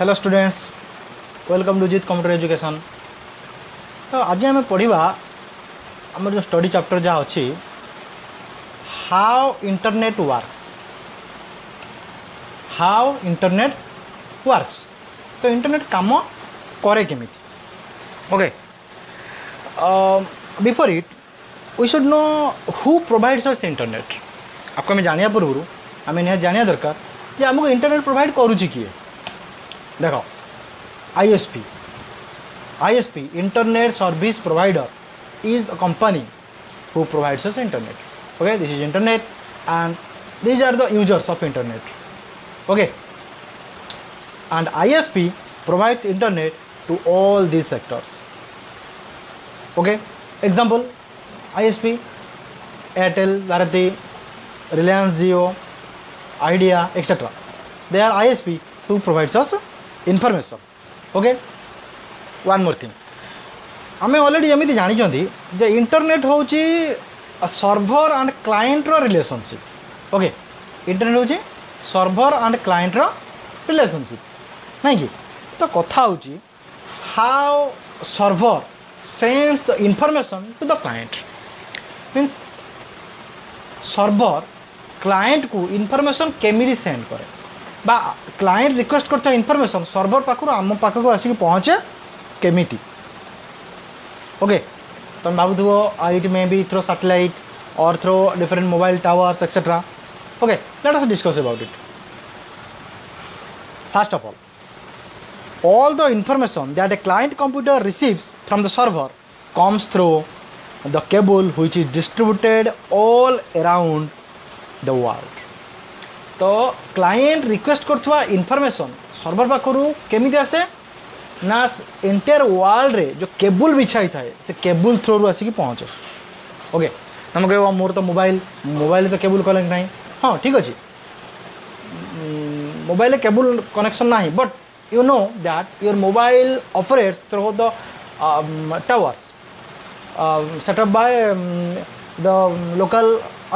Hello students, welcome to Jeet computer education. तो आज आम पढ़ा आम जो स्टडी चैप्टर जहाँ अच्छी हाउ इंटरनेट वर्क्स। तो इंटरनेट काम करे केमी। Okay, before it we should know who provides us internet. आपको आम जाना पूर्व आम निहाय जाना दरकार जे आमको इंटरनेट प्रोवाइड करुच्ची किए। देखो ISP internet service provider is the company who provides us internet. Okay, this is internet and these are the users of internet. Okay, and ISP provides internet to all these sectors. Okay, example ISP Airtel, Bharati, Reliance Jio, Idea, etc. They are ISP who provides us information. Okay, one more thing, आमे already जमी जानी जे internet हूँ server and client रो relationship. Okay, internet हूँ server and client रो relationship नहीं कि। तो कथा हूँ how server sends the information to the client. Means server client को इंफॉर्मेशन केमिति सेंड करे बा क्लाएंट रिक्वेस्ट करता इंफॉर्मेशन सर्भर पाखु आम पाखक आसिक पहुँचे केमिति। ओके, तुम भावुव it may be through satellite or through different mobile towers etcetera. Okay, let us discuss about it. First of all the information that a client computer receives from the server comes through the cable which is distributed all around the world. तो client request करथुआ information server पाखरु केमिति आसे ना entire world रे जो cable बिछाई थाए से cable throw रु आसिक पहुँचे। ओके, तुम कह मोर तो मोबाइल तो केबल कनेक्ट ना। हाँ ठीक अच्छे, मोबाइल केबल कनेक्शन ना, but you know that your mobile operates through the towers set up by the local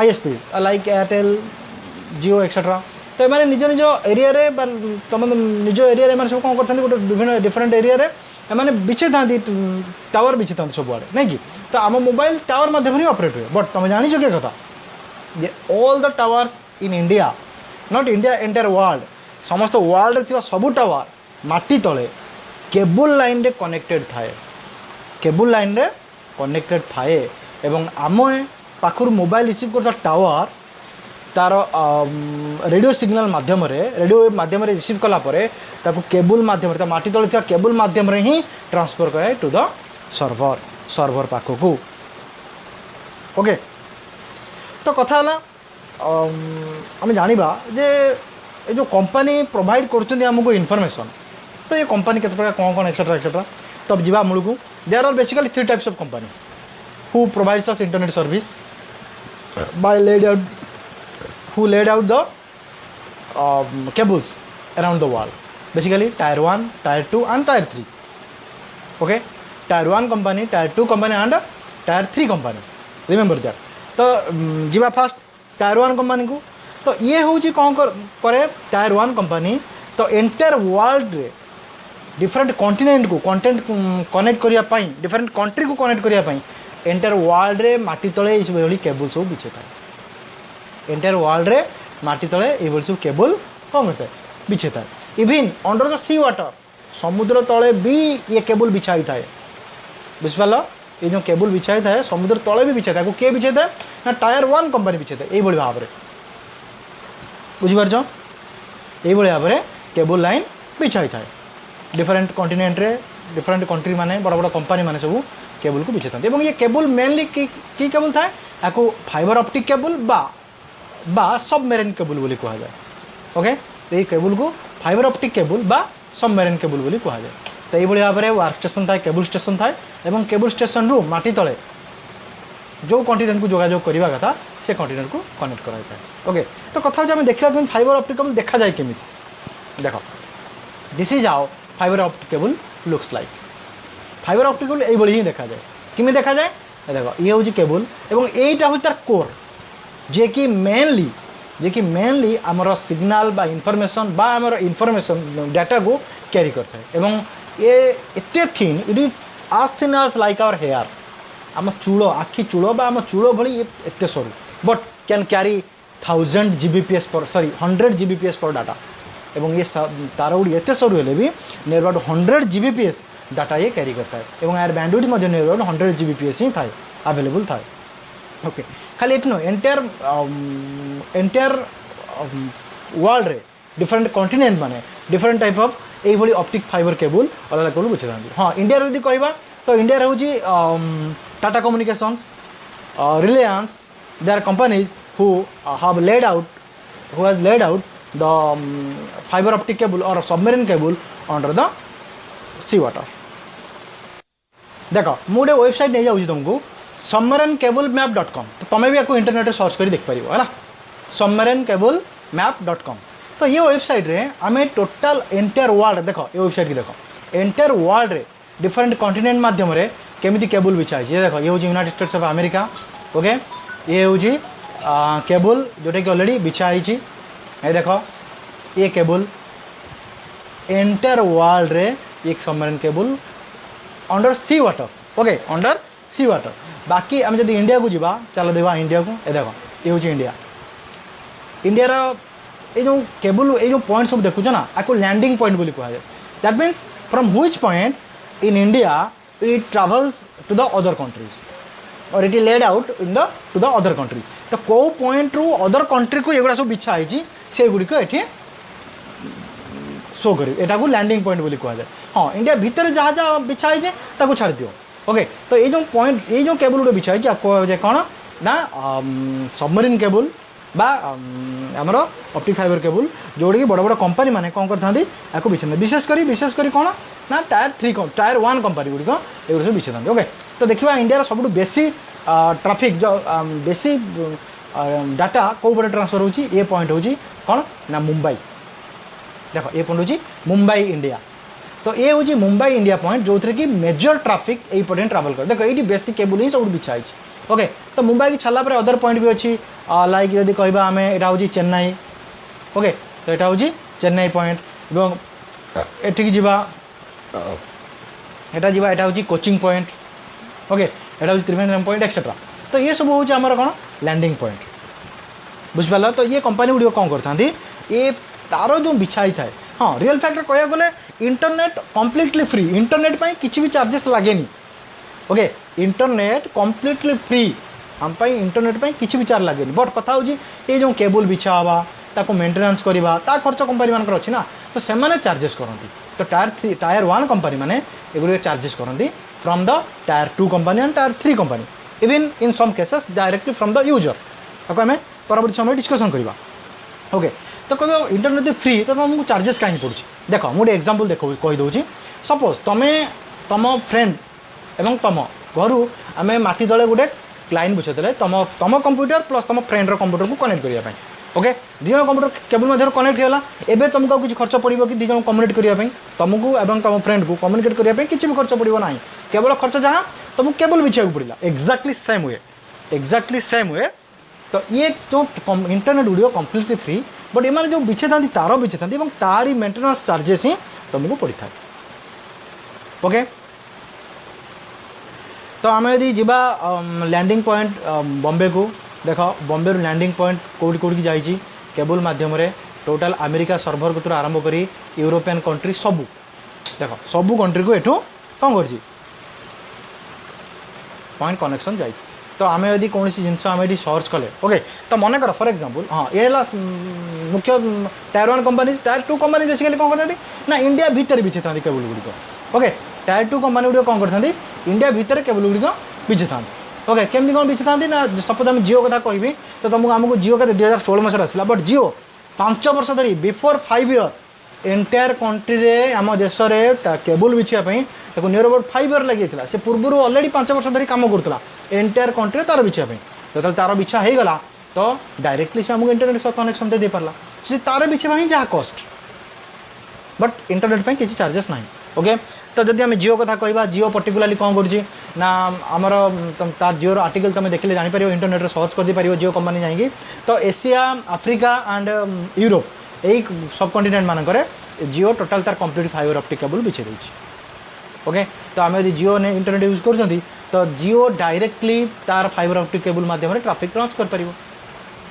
ISPs like Airtel, Jio, etc. तो ये निज निज एरिया रे तुम निज एरिया रे सब कौन करते गोटे विभिन्न डिफरेंट एरिया रे एमाने बिछे था टावर बिछे था सब आड़े नहीं कि। तो आम मोबाइल टावर मध्यम ही ऑपरेट हुए। बट तुम जानी क्या कथा जे all the towers in India, not India entire world, समस्त वर्ल्ड रे सबू टावर माटी तले केबल लाइन रे कनेक्टेड थाए। केबल लाइन रे कनेक्टेड थाए एवं आम पाखर मोबाइल रिसीव करता टावर तार रेडियो सिग्नल माध्यम रिसीव कला परे ताको केबल माध्यम माटी तले था केबल माध्यम ही ट्रांसफर करे टू द सर्वर पाखक। ओके, तो कथा है आम जानिबा जे ये जो कंपनी प्रोवाइड करछन हमको इन्फॉर्मेशन, तो ये कंपनी के प्रकार कौन कौन एक्सेट्रा एक्सेट्रा। तब जीवा मूल को there are basically 3 types of company who provides us internet service by who laid out the cables around the world. Basically tier 1, tier 2 and tier 3. Okay, tier 1 company, tier 2 company and tier 3 company, remember that. तो जीवा first tier 1 company को। तो ये हूँ कौन करे tyre 1 company. तो entire world रे डिफरेंट कॉन्टिनेंट को कंटेंट कनेक्ट करने, डिफरेंट कंट्री को कनेक्ट करने एंटायर वर्ल्ड रे माटी तले ये केबल सब बिछे था। एंटायर वर्ल्ड रे माटी तले ये सब केबल कौन करता है बिछे था। Even under the sea water समुद्र तले भी ये केबल बिछाई था। बुझिपाल, ये जो केबल बिछाई था समुद्र तले भी बिछाई था। किए बिछाई था ना टायर 1 कंपनी बिछाई था। यही भाव में बुझिपार ये भाव में केबल लाइन बिछाई था। डिफरेंट कॉन्टिनेंट रे डिफरेंट कंट्री माने बड़ बड़ कंपनी माने सब केबल को बिछाई था। ये केबल मेनली की केबल था या फाइबर ऑप्टिक केबल बा सबमेरीन केबल बोली कहा जाए। ओके, तो ये केबल को फाइबर ऑप्टिक केबल बा सबमेरीन केबल बोली कहा जाए। तो ये भाव में वर्क स्टेशन था, केबल स्टेशन था एवं केबल स्टेशन रु माटी तले जो कॉन्टिनेंट को जोगाजोग करवा कथा से कॉन्टिनेंट को कनेक्ट कराई था। ओके, तो कथा हूँ देखा कि फाइबर ऑप्टिक केबल देखा जाए केमी। देख, this is how fibre optic cable looks like. Fibre optic cable ये ही देखा जाए। किमी देखा जाए देख, ये हूँ केबल एवं यहीटा हूँ तार कोर जे कि मेनली जे कि मेनली आमर सिग्नाल बा इनफॉरमेशन बा आमर इनफॉरमेशन डाटा को कैरी करता है एवं ये एते थिन इट इज आज थिन आज लाइक आवर हेयर आम चूड़ आखि चूड़ बा आम चूड़ भली एते सरू बट कैन कैरी 1000 Gbps पर सॉरी 100 Gbps पर डाटा एवं ये तार गुड़ी एत सरू हेल्ले भी नियर अबाउट 100 Gbps डाटा ये कैरी करता है एवं यार bandwidth Madhya near about 100 Gbps ही थाए अवेलेबल थाए ओके खाली एट नो एंटायर वर्ल्ड रे डिफरेंट कॉन्टिनेंट माने डिफरेंट टाइप ऑफ ये भली ऑप्टिक फाइबर केबल अलग केबल बुझे था हाँ इंडिया यदि कहवा तो इंडिया हूँ Tata communications Reliance they are companies who have laid out the fiber optic cable or submarine cable under the sea water. देखो मुझे वेबसाइट नहीं जाऊँ तुमको submarineCableMap.com तो तुम्हें भी आपको इंटरनेट सर्च कर देख पार है ना submarineCableMap.com तो ये वेबसाइट रे आम टोटाल एंटायर वर्ल्ड देखो ये वेबसाइट की देखो एंटायर वर्ल्ड रे डिफरेंट कॉन्टिनेंट माध्यम रे केमिति केबल बिछा है देखो ये हूँ United states of America okay ये हूँ केबल जोटा कि ऑलरेडी बिछाई ये देख ये केबल एंटायर वर्ल्ड रे एक सबमरीन केबल अंडर सी वाटर ओके अंडर सी वाटर बाकी आम जब इंडिया को जीवा चलो देखा इंडिया को ये देख ये हूँ इंडिया इंडिया ये जो केबल ये जो पॉइंट सब देखुच ना आपको लैंडिंग पॉइंट बोली कहा जाए that means from which point in India it travels to the other countries or it is laid out in the to the other country तो कौ पॉइंट रू अदर कंट्री को एगुड़ा सब बिछाई से गुड़िक ये शो कर एटा को लैंडिंग पॉइंट बोली कहा जाए हाँ इंडिया भितर जहाँ जहाँ बिछाई ताको छाड़ दियो ओके तो ये जो पॉइंट ये जो केबल गुटे बिछाई कह कौन ना सबमरीन केबल बा आमर ऑप्टिक फाइबर केबल जोड़ी कि बड़ बड़ कंपनी मैंने कौन करते बिछा विशेषकर कौन ना टायर 1 कंपनी गुड़िक एगुड़ा सब बिछा ओके तो देखा इंडिया सब बेसी ट्राफिक जो बेसी डाटा कौ पटे ट्रांसफर होची ये पॉइंट होची कौन ना मुंबई देखो ये पॉइंट होची मुंबई इंडिया तो ये हूँ मुंबई इंडिया पॉइंट जो थे कि मेजर ट्राफिक यही पटे ट्रावल कर देखो ये बेसी केबल ही सब बिछाई ओके तो मुंबई की छाला अदर पॉइंट भी अच्छी लाइक यदि कहवा आम यहाँ हूँ चेन्नई ओके तो यहाँ हूँ चेन्नई पॉइंट और एठिक जावा यहाँ हूँ कोचिंग पॉइंट ओके यहाँ हूँ त्रिवेंद्रम पॉइंट एक्सेट्रा तो ये सब हूँ आमर कौन लैंडिंग पॉइंट बुझिपार तो ये कंपनी गुड़ कौन करते ये तार जो बिछाई थाए हाँ रियल फैक्ट कह गले इंटरनेट कम्प्लीटली फ्री इंटरनेट पर किसी भी चार्जेस लगे ओके इंटरनेट कम्प्लीटली फ्री आम इंटरनेट पर किसी भी चार्ज लगे बट कथा हूँ ये जो केबल बिछा हवा ताको मेंटेनेंस करवा ता खर्च कंपनी मान अच्छी ना तो से चार्जेस करती तो टायर 1 कंपनी मैंने एगुड़े चार्जेस करती from the tier 2 company and tier 3 company even in some cases directly from the user आपको आम परवर्ती समय डिस्कसन करवा ओके तो कह इंटरनेट फ्री तो तुमको चार्जेस कहीं पड़ुଛି देख मुझे एग्जांपल देख कहीदे सपोज तुम्हें तुम फ्रेंड एवं तुम घर आम माटी तले गोटे लाइन बुझे तुम कंप्यूटर प्लस तुम फ्रेंडर कंप्यूटर को कनेक्ट करने okay these computer cable Madhya connect होगा एवं तुमको किसी खर्च पड़ो कि दिज कम्युनिकेट करने तुमको और तुम फ्रेंड को कम्युनिकेट करने किसी भी खर्च पड़ो ना केवल खर्च जहाँ तुमको केबल बिछा पड़ा एक्जाक्टली सेम हुए तो ये जो इंटरनेट गुड़िक कम्प्लीटली फ्री बट एम जो बिछे था तार बिछे था तारी मेंटेनेंस चार्जेस ही तुमको पड़ी था ओके तो आम यदि जीवा लैंडिंग पॉइंट बॉम्बे को देख बॉम्बे लैंडिंग पॉइंट कौटी कौटी जाइए केबल मध्यम टोटाल अमेरिका सर्भर कतुर आरंभ करी यूरोपियन कंट्री सबू देख सबू कंट्री को एठू कौन कर पॉइंट कनेक्शन जाइए तो आम यदि कौन जिनस आम ये सर्च कले ओके तो मन कर फॉर एग्जांपल हाँ ये मुख्य tyre 1 company tyre 2 company basically कौन करते ना इंडिया भितर बिछे था केबल गुड़िक ओके टायर 2 कंपनी गुड़िक कौन करते इंडिया भितर केबल गुड़िक बिछे था ओके केमती कौन बिछे था ना सपोज आम जियो कथा कहि तो तुमको आमको जियो के 2016 मसीह आसला बट जियो 5 वर्ष धरी बिफोर 5 ईयर एंटायर कंट्री रे आम देश में केबल बिछापी नियर अबाउट 5 ईयर लगी से पूर्व ऑलरेडी 5 वर्ष धरी कम करूला एंटायर कंट्री तार बिछापी तो तार बिछा हो गला तो डायरेक्टली से आमको इंटरनेट सह कनेक्शन दे पारा से तार बिछापी जहाँ कस्ट बट इंटरनेट पर किसी चार्जेस ना ओके तो जदि आम जियो कथा कहवा जियो पर्टिकुलाली कौन करना आमर तार जियोर आर्टिकल तुम देखिले जापर इंटरनेट सर्च कर पार जियो कंपनी जाकि तो एशिया आफ्रिका एंड यूरोप यही सब कंटिनेंट मानक जियो टोटाल तार कंप्लीट फाइबर ऑप्टिक केबल बिछे देछि ओके तो आम यदि जियो ने इंटरनेट यूज कर तो जियो डायरेक्टली तार फाइबर ऑप्टिक केबल माध्यम ट्राफिक क्रॉस कर पारिबो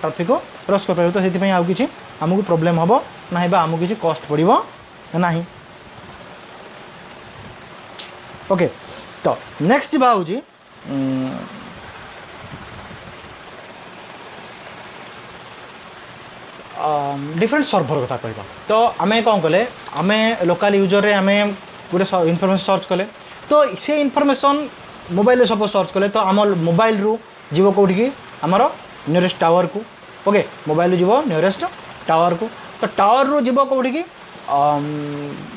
ट्राफिक को क्रॉस कर पारिबो तो सेति आउ किछि आमको प्रॉब्लम हबो नाही बा आमको किछि कॉस्ट पड़िबो नाही ओके तो नेक्स्ट बा हूँ डिफरेंट सर्भर कथा कहवा तो आम कौन कले आम लोकल यूजर आम गोटे इनफर्मेशन सर्च कले तो से इनफर्मेशन मोबाइल सपोज सर्च कले तो आम मोबाइल रू जीव कौटी आमर नियरेस्ट टावर को ओके मोबाइल जीव नियरेस्ट टावर को तो टावर रू जीव कौटी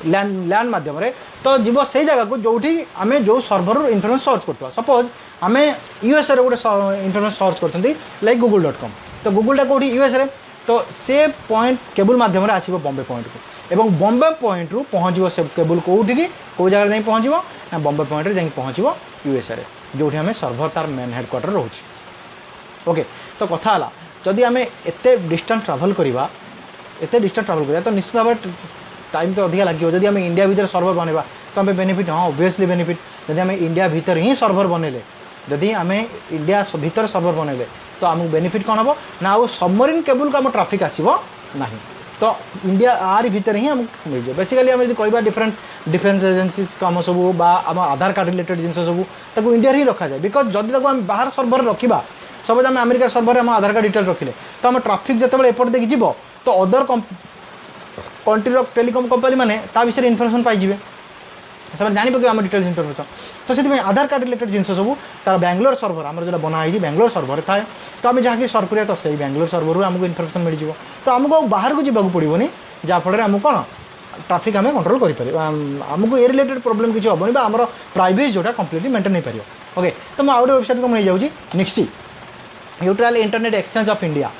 लैंड माध्यम तो जीव से जगह को जो आम जो सर्भर इनफर्मेशन सर्च करता सपोज आम यूएसए गोटे इनफर्मेशन सर्च करते लाइक google.com तो गूगलटा कौटी यूएसए तो से पॉइंट केबल माध्यम आसो बॉम्बे पॉइंट को एवं बॉम्बे पॉइंट रू पहुँच से केबल कौटी कौ जगह जाए पहुँच ना बॉम्बे पॉइंट जाए पहुँच यूएसए जो आम सर्भर तार मेन हेडक्वार्टर रोचे ओके तो कथा है जदि आम एत डिस्टेंस ट्राभल करवा एत डिस्टेंस ट्राभल करा तो निश्चित भाव टाइम तो अधिक लगे जदि आम इंडिया भीतर सर्भर बनवा तो आम बेनिफिट हाँ ऑब्वियसली बेनिफिट जदि आम इंडिया भीतर ही सर्भर बनइले जदि आम इंडिया भीतर सर्भर बनइले तो आमको बेनिफिट कौन हम ना आउ सबमरीन केबल को आम ट्राफिक आसब ना तो इंडिया आर भीतर ही आमको मिल जाए बेसिकली आम कह डिफरेंट डिफेन्स एजेन्सीज कम सब आम आधार कार्ड रिलेटेड जिन सब ताको इंडिया ही रखा जाए बिकज जदि ताको आम बाहर सर्भर रखा सपोज आम अमेरिका सर्भर आम आधार कार्ड डिटेल रखिले तो आम ट्राफिक जिते एपट देखिए जीव तो अदर कंट्रीर टेलीकम कंपनी मैंने विषय इनफर्मेशन पाइबे से जान पकड़े आम डिटेल्स इनफर्मेशन तो से आधार कार्ड रिलेटेड जिन सब तार बैंगलोर सर्भर आम जो बनाई बैंगलोर सर्भर थाए तो आम जहाँकि सर्च करिया तो से बैंगलोर सर्भर आमको इनफर्मेशन मिल जाए तो आमको बाहर को जावाक पड़ोनी जहाँफल आमको कौन ट्राफिक आम कंट्रोल करें आमको ये रिलेटेड प्रॉब्लम किसी हेनी आम प्राइवेसी जोटा कंप्लीटली मेंटेन हो पार ओके तो मुझे आउट वेबसाइट को मुझे NIXI neutral internet exchange of India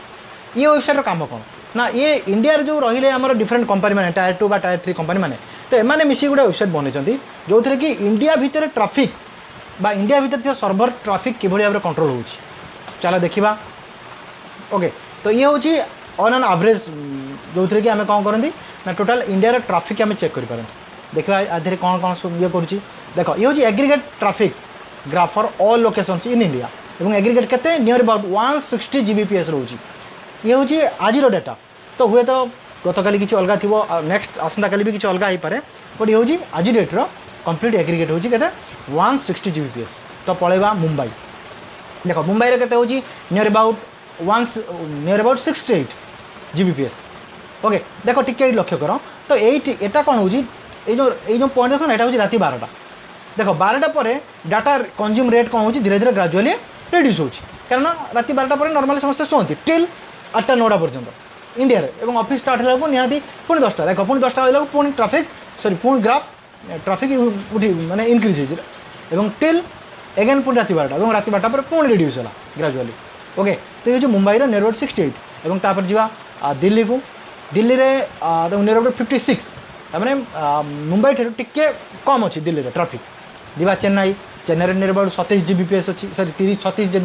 ये वेबसाइट काम कौन ना ये इंडिया जो रही आम डिफरेंट कंपनी मैंने टायर 2 बा टायर 3 कंपनी मैंने तो एम मिसी गोटे वेबसाइट बनई जो थे कि इंडिया भितर ट्राफिक बा इंडिया भितर सर्भर ट्राफिक किभली भाव कंट्रोल हो चला देखा ओके तो ये हूँ ऑन एन एवरेज जो थे कि आम कौन करती ना टोटाल इंडिया ट्राफिक आम चेक करें देखा आधे कौन कौन ये कर देख ये हूँ aggregate traffic graph for all locations in India और एग्रीगेट केते नियर अबाउट 160 Gbps रोचे ये हूँ आज डाटा तो हुए तो गतकाली किसी अलग थी नेक्स्ट आसंता काली भी किसी अलग हो पाए बट ये हूँ आज डेट्र कंप्लीट एग्रीगेट हूँ के 160 Gbps तो पलैबा मुंबई देख मुंबई के नियर अबाउट 68 Gbps ओके देख टिके लक्ष्य कर तो यहाँ कौन हो जो पॉइंट देख यहाँ हूँ राति 12टा देख 12टा पर डाटा कंज्यूम रेट कौन हो धीरे धीरे ग्राजुअली रिड्यूस हो कारण राति 12टा पर नॉर्मली समस्त शुअती टिल 8टा 9टा पर्यंत इंडिया रे ऑफिस स्टार्ट होगा निहाती पुणी 10टा देख पुणी 10टा होगा पुणी ट्राफिक सॉरी पुणी ग्राफ ट्राफिक उठी माने इंक्रीज हो टिल एगेन पुणी राति 12टा और राति 12टा पर पुणी रिड्यूस है ग्राजुअली ओके तो ये मुंबई नियर अबाउट 68 और तापर जा दिल्ली को दिल्ली में नियर अबाउट 56 मैंने मुंबई ठार टिके कम अच्छी दिल्ली में ट्राफिक जा Chennai Chennai near about 27 Gbps अच्छी सॉरी 36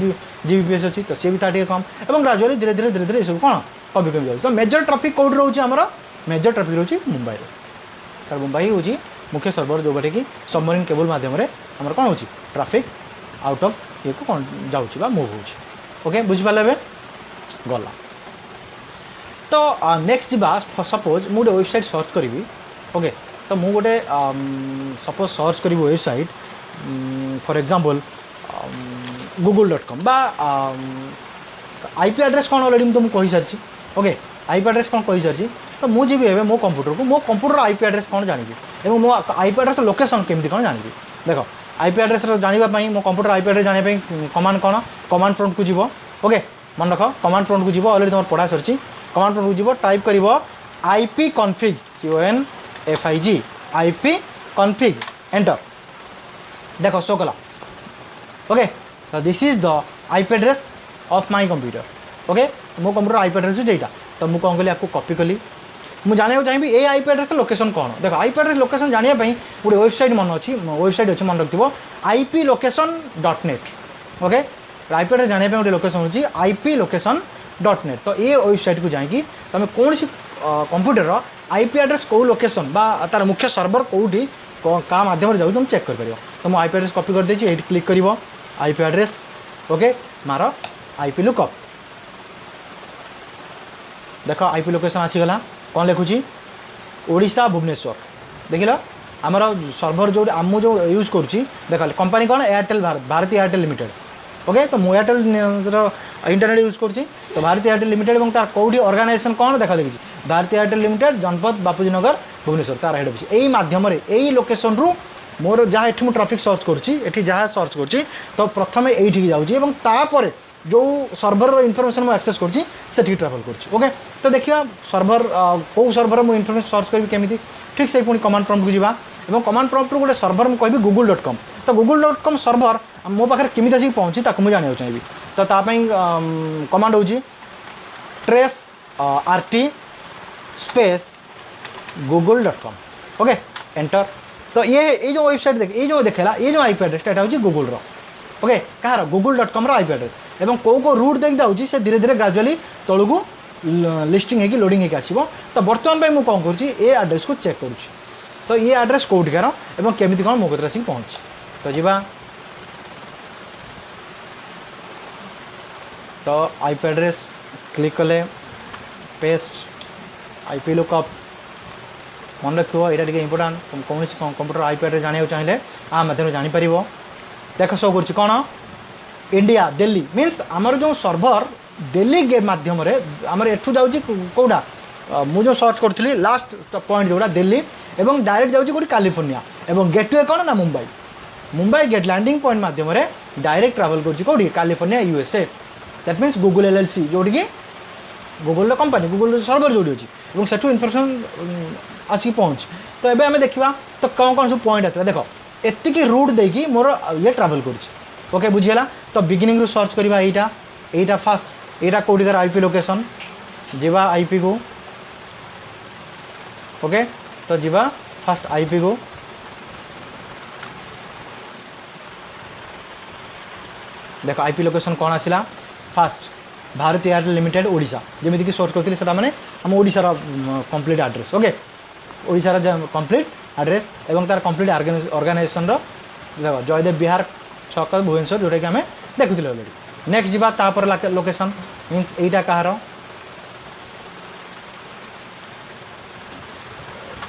Gbps अच्छी तो सी भी ताटे कम और ग्राजुअली धीरे धीरे धीरे धीरे सब कौन कमी कमी जाए तो मेजर ट्राफिक कौट रोचे आमर मेजर ट्राफिक रोचे मुंबई तर मुंबई हूँ मुख्य सर्भर जो बाटे कि सबमरीन केबल मध्यम आमर कौन हो ट्राफिक आउट ऑफ ये को कौन जाऊँ मुव हो ओके बुझिपारे गला तो नेक्स्ट जा सपोज मुझे वेबसाइट सर्च करी ओके तो मुझे गोटे सपोज सर्च करी वेबसाइट फॉर एग्जांपल google.com बा आईपी एड्रेस कौन ऑलरेडी तुमको कही सारी ओके आईपी एड्रेस कौन कही सारी तो मुझे भी मो कंप्यूटर आईपी एड्रेस कौन जानी और मो आईपी एड्रेस लोकेशन केमती कौन जानी देख आईपी एड्रेस जानापी मो कंप्यूटर आईपी एड्रेस जानापी कमांड कौन कमांड प्रॉम्प्ट को जीव ओके मन रख कमांड प्रॉम्प्ट को जीव ऑलरेडी तुम पढ़ा सरी कमांड प्रॉम्प्ट को जीव टाइप कर IP config CONFIG IP config enter देखो शो कला ओके तो this is the IP address of my computer okay मो कंप्यूटर आईपी एड्रेस जेटा तो मुझे कौन कली आपको कॉपी कली मुझे जाना चाहिए ये आईपी एड्रेस लोकेशन कौन देख आईपी एड्रेस लोकेशन जानापी गोटे वेबसाइट मन अच्छी वेबसाइट अच्छी मन रखिए iplocation.net ओके आईपी एड्रेस जानापी गोटे लोकेशन होची iplocation.net तो ये वेबसाइट को जाकि तुम कौन सी कंप्यूटर आईपी एड्रेस कौ लोकेशन बा तार मुख्य सर्वर कौटी क्या मध्यम जाऊँ तुम चेक कर तो मुझे आईपी एड्रेस कॉपी कर देछि एटी क्लिक कर आईपी एड्रेस ओके मार आईपी लुकअप देख आईपी लोकेशन आसीगला कौन लिखुची ओडिशा भुवनेश्वर देख लो आमर सर्भर जो आम जो यूज करुँची देख कंपनी कौन Airtel Bharti Airtel limited okay तो मुझे एयरटेल इंटरनेट यूज करुँची तो भारती एयरटेल लिमिटेड और तार कौटी ऑर्गेनाइजेशन कौन देखा देखी भारती एयरटेल लिमिटेड जनपद बापूजी नगर भुवनेश्वर तार हेड ऑफिस यही मध्यम यही लोकेशन रु मोर जहाँ ये ट्राफिक सर्च करुँची जहाँ सर्च करुँची तो प्रथम ये जाऊँगी जो सर्भर इनफॉरमेशन मुझे एक्सेस करुँची से ट्राभल करुँची ओके तो देखिए सर्भर कौ सर्भर मुझे इनफॉरमेशन सर्च करी केमी ठीक से पुणी कमांड प्रॉम्प्ट को जावा कमांड प्रॉम्प्ट गोटे सर्भर मुझे कहि google.com तो google.com सर्भर मो पाखे केमी आसिक पहुँची ताकू मुझे जानना चाहिए तो तापाई कमांड हो trace RT space google.com okay enter तो ये जो वेबसाइट देख ये जो देखेला ये जो आईपी एड्रेस एटा होची गूगल रो ओके कहार google.com रो आईपी एड्रेस एवं को रूट देख जाऊँगी से धीरे धीरे ग्रेजुअली तलू को लिस्टिंग होगी लोडिंग होगी आसो तो बर्तमान पर मुझे कौन करुँची ये एड्रेस को चेक करुँची तो ये एड्रेस कौटिकार और केमी कौन मो कतरे आसिक पहुँची तो जीवा तो आईपी एड्रेस क्लिक कले पेस्ट आईपी लुकअप मन रखो यहाँ टे इम्पोर्टाट तुम कौन कंप्यूटर आईपी एड्रेस जाना चाहिए आ मध्यम जापर देख शो कर कौन इंडिया दिल्ली मीन्स आमर जो सर्भर दिल्ली गेट मध्यम आमर एठू जाऊँगी कौटा मुझे सर्च करी लास्ट पॉइंट जोड़ा दिल्ली एवं डायरेक्ट जाऊँगी कौटी कैलिफोर्निया एवं गेटवे कौन ना Mumbai Mumbai gate landing point मध्यम डायरेक्ट ट्राभल कौटी California USA that means Google LLC जोटी गूगल कंपनी गूगल सर्भर जोड़ी अच्छी से इनफर्मेशन आसिक पहुँच तो ये आम देखा तो कौन कौन सब पॉइंट आसला देख एतिकी रूट देकी मोर ये ट्राभल कर ओके बुझीगला तो बिगिनिंग रू सर्च करवा यहीटा फास्ट यहाँ कौटिकार आईपी लोकेशन जीवा आईपी को ओके तो जीवा फास्ट आईपी को देख आईपी लोकेशन कौन आसला fast Bharti Airtel limited Odisha जमीक सर्च करती से मैंने आम ओडिशार कंप्लीट एड्रेस ओके ओडिशार कंप्लीट एड्रेस एवं तार कंप्लीट ऑर्गेनाइजेशन देख जयदेव विहार छक भुवनेश्वर जोटा कि आम देखुले अलरेडी नेक्स्ट जीवा तापर लोकेशन मीन्स यहीटा कहार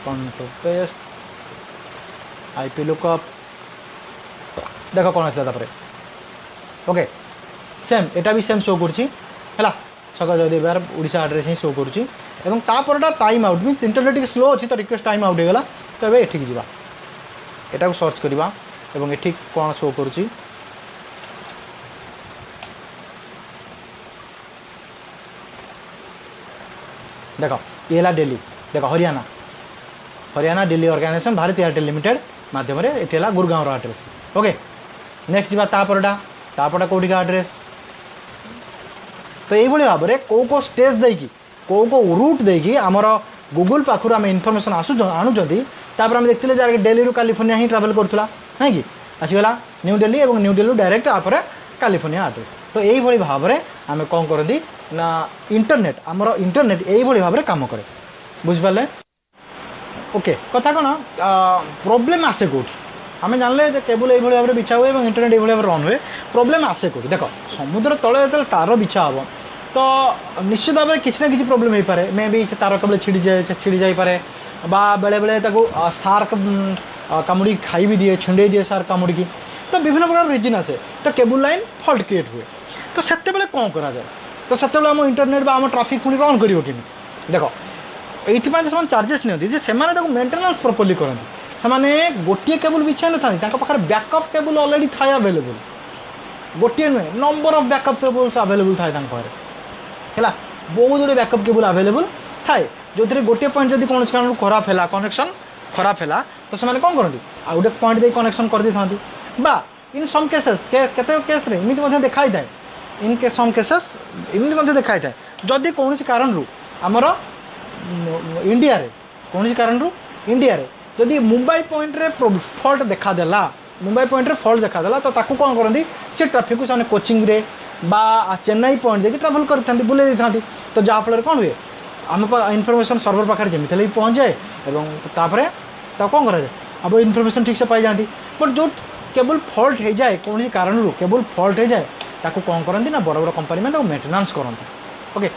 कंट्रोल पेस्ट आईपी लुकअप देख कौन आसला ओके सेम एटा भी सेम शो करुँची है छक जयदेव विहार ओडिशा एड्रेस ही शो करुँची time out means internet slow अच्छी तो रिक्वेस्ट टाइम आउट होगा तो ये एठिक जावा एटा को सर्च करवा एवं एठी कौन शो करुँची देख ये दिल्ली देख Haryana Delhi organization Bharti Airtel limited मध्यम ये गुरगाँव एड्रेस ओके नेक्स्ट जीवा तापटा कौटिका एड्रेस तो ये भाव में कौ स्टेज देकी कौ रूट देकी आमर गूगल पाखु आम इनफर्मेशन आणुंट आम देखते जहाँ दिल्ली कैलिफोर्निया ही ट्राभल करूला है कि आसीगला न्यू दिल्ली और न्यू दिल्ली डायरेक्ट आपर कैलिफोर्निया एड्रेस तो यही भाव में आम कौन करती ना इंटरनेट आमर इंटरनेट यही भाव में कम करे बुझिपारे ओके कथा कौन प्रोब्लेम आसे कौटी आम जानले केबल ये भाव में बिछा हुए और इंटरनेट ये भाव में रन हुए प्रोब्लेम आसे कौटी देख समुद्र तले जो तार बिछा हम तो निश्चित भाव में किसी ना कि प्रोब्लेम हो पाए मे बी से तार केबल छिड़ी जापे बेले बेले सार्क कामुड़ी खाई भी दिए छिंडे दिए सार्क कामुड़ी की तो विभिन्न प्रकार रिजन आसे तो केबल लाइन फल्ट क्रिएट हुए तो से कौन करा जाए तो से आम इंटरनेट आम ट्राफिक पुणी रन कर देख ये चार्जेस नहीं मेंटेनेंस प्रॉपर्ली करती से गोटे केबल बिछा न था पाखे बैकअप केबल ऑलरेडी थाए अवेलेबल गोटे नुहे number of backup cables available थाए है बहुत गुड़े बैकअप केबल अवेलेबल थाए जो गोटे पॉइंट जब कौन कारण खराब है कनेक्शन खराब है तो से कौन करती आ गए पॉइंट दे कनेक्शन कर दी था इन सम केसेस केते केस रे इमिति देखाई थाए इन के सम केसेस इमिति देखाई थाए जदि कौन कारण आमर इंडिया रे कौन कारण इंडिया रे जदि मुंबई पॉइंट रे फॉल्ट देखादेला मुंबई पॉइंट रे फॉल्ट देखादेला तो ताकू कौन करती से ट्राफिक को से कोचिंग रे बा चेन्नई पॉइंट देखिए ट्राभेल करते बुले था तो जहाँफल कौन हुए आम इनफर्मेशन सर्वर पाखे जमी भी पहुँच जाए और कौन कराए अब इनफर्मेशन ठीक से पाई जाती बट जो केबल फॉल्ट हो जाए कौन कारण केबल फॉल्ट हो जाए ताकू कौन करती ना बड़ बड़ कंपनी मैंने मेंटेनेंस करते ओके।